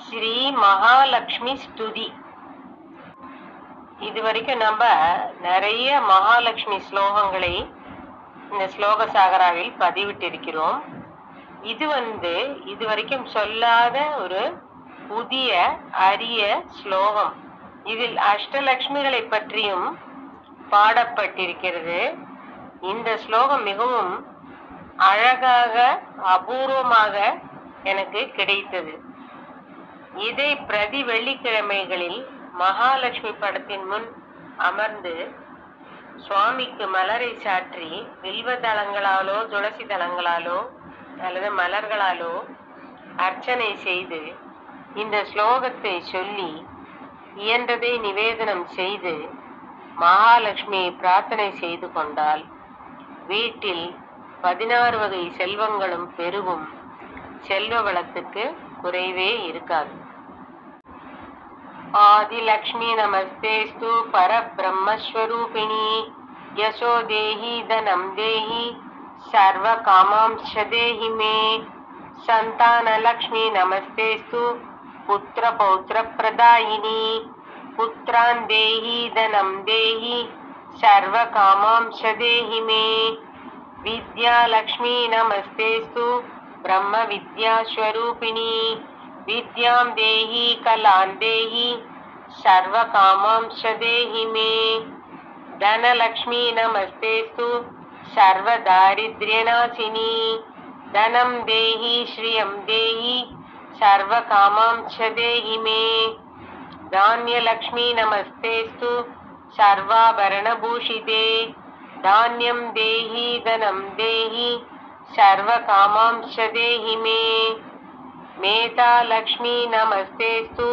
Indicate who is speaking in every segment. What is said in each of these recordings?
Speaker 1: ஸ்ரீ மகாலட்சுமி ஸ்துதி. இதுவரைக்கும் நம்ம நிறைய மகாலட்சுமி ஸ்லோகங்களை இந்த ஸ்லோக சாகராவில் பதிவிட்டிருக்கிறோம். இதுவரைக்கும் சொல்லாத ஒரு புதிய அரிய ஸ்லோகம். இதில் அஷ்டலட்சுமிகளை பற்றியும் பாடப்பட்டிருக்கிறது. இந்த ஸ்லோகம் மிகவும் அழகாக அபூர்வமாக எனக்கு கிடைத்தது. இதை பிரதி வெள்ளிக்கிழமைகளில் மகாலட்சுமி படத்தின் முன் அமர்ந்து சுவாமிக்கு மலரை சாற்றி வில்வ தளங்களாலோ துளசி தளங்களாலோ அல்லது மலர்களாலோ அர்ச்சனை செய்து இந்த ஸ்லோகத்தை சொல்லி இயன்றதை நிவேதனம் செய்து மகாலட்சுமியை பிரார்த்தனை செய்து கொண்டால் வீட்டில் 16 வகை செல்வங்களும் பெருகும். செல்வ வளத்துக்கு குறைவே இருக்காது. ஆதிலக்ஷ்மி நமஸ்தேஸ்து பரபிரம்மஸ்வரூபிணி யசோ தேஹி தனம் தேஹி சர்வ காமாம்ச தேஹி மே. சந்தானலக்ஷ்மி நமஸ்தேஸ்து புத்திர பௌத்திர பிரதாயினி புத்ரான் தேஹி தனம் தேஹி சர்வ காமாம்ச தேஹி மே. வித்யாலக்ஷ்மி நமஸ்தேஸ்து ब्रह्म विद्या स्वरूपिणी विद्यां देहि कलां देहि सर्व कामांश देहि मे. धनलक्ष्मी नमस्तेस्तु सर्व दारिद्र्यनाशिनी धनं देहि श्रियं देहि सर्व कामांश देहि मे. धान्यलक्ष्मी नमस्तेस्तु सर्वाभरणभूषिते धान्यं देहि धनं देहि सर्व कामांश देहि मे. मेधा लक्ष्मी नमस्तेस्तु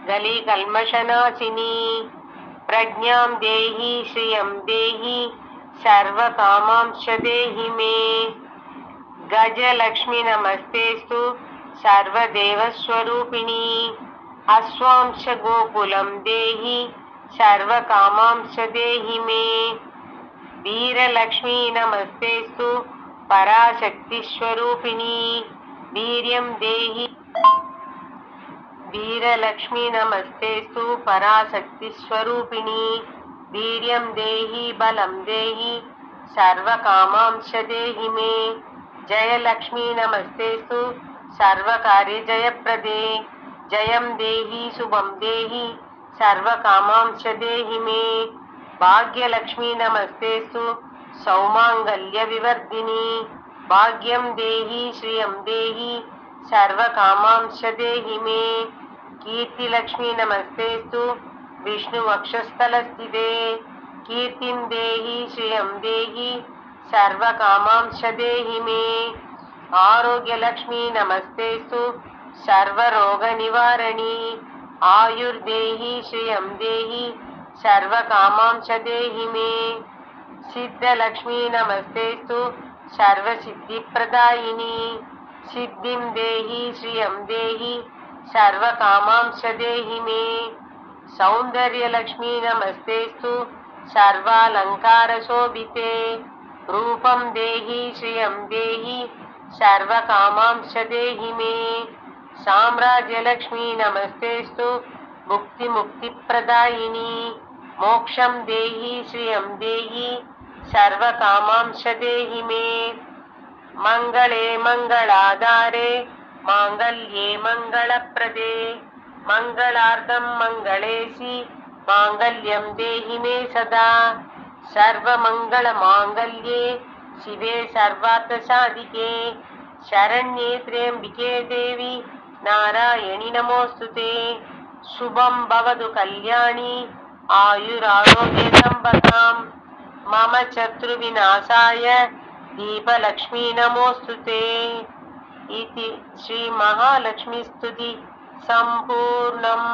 Speaker 1: गली कल्मषनाशिनी प्रज्ञां देहि श्रियं देहि सर्व कामांश देहि मे. गजलक्ष्मी नमस्तेस्तु सर्वदेवस्वरूपिणी अश्वांश गोकुलं देहि सर्व कामांश देहि मे. वीरलक्ष्मी नमस्तेस्तु पराशक्ति स्वरूपिणी वीर्यं देहि. वीरलक्ष्मी नमस्तेस्तु पराशक्ति स्वरूपिणी वीर्यं देहि बलं देहि सर्व कामांश देहि मे. जयलक्ष्मी नमस्तेस्तु सर्वकार्य जयप्रदे जयं देहि शुभं देहि सर्व कामांश देहि मे. भाग्यलक्ष्मी नमस्तेस्तु सौमांगल्य विवर्धिनी भाग्यं देहि श्रियं देहि सर्व कामांश देहि मे. कीर्तिलक्ष्मी नमस्तेस्तु विष्णु वक्षस्थलस्थिते कीर्तिं देहि श्रियं देहि सर्व कामांश देहि मे. आरोग्यलक्ष्मी नमस्तेस्तु सर्वरोग निवारणी आयुर्देहि श्रियं देहि सर्व कामांश देहि मे. सिद्धलक्ष्मी नमस्तेस्तु सर्वसिद्धिप्रदायिनी सिद्धिं देहि श्रियं देहि सर्व कामांश देहि मे. सौन्दर्यलक्ष्मी नमस्तेस्तु सर्वालङ्कारशोभिते रूपं देहि श्रियं देहि सर्व कामांश देहि मे. साम्राज्यलक्ष्मी नमस्तेस्तु मुक्तिप्रदायिनी मोक्षं देहि श्रियं देहि सर्व कामांश देहि मे. मंगले मंगलाधारे मांगल्ये मंगलप्रदे मंगलार्थं मंगलेसि मांगल्यं देहि मे सदा. सर्वमंगल मांगल्ये शिवे सर्वार्थसाधिके शरण्ये त्र्यंबिके देवी नारायणि नमोस्तुते. शुभं भवतु कल्याणी आयुरारोग्य संपदाम् मम शत्रुविनाशाय दीपलक्ष्मी नमोस्तुते. इति श्री महालक्ष्मी स्तुति संपूर्णम्.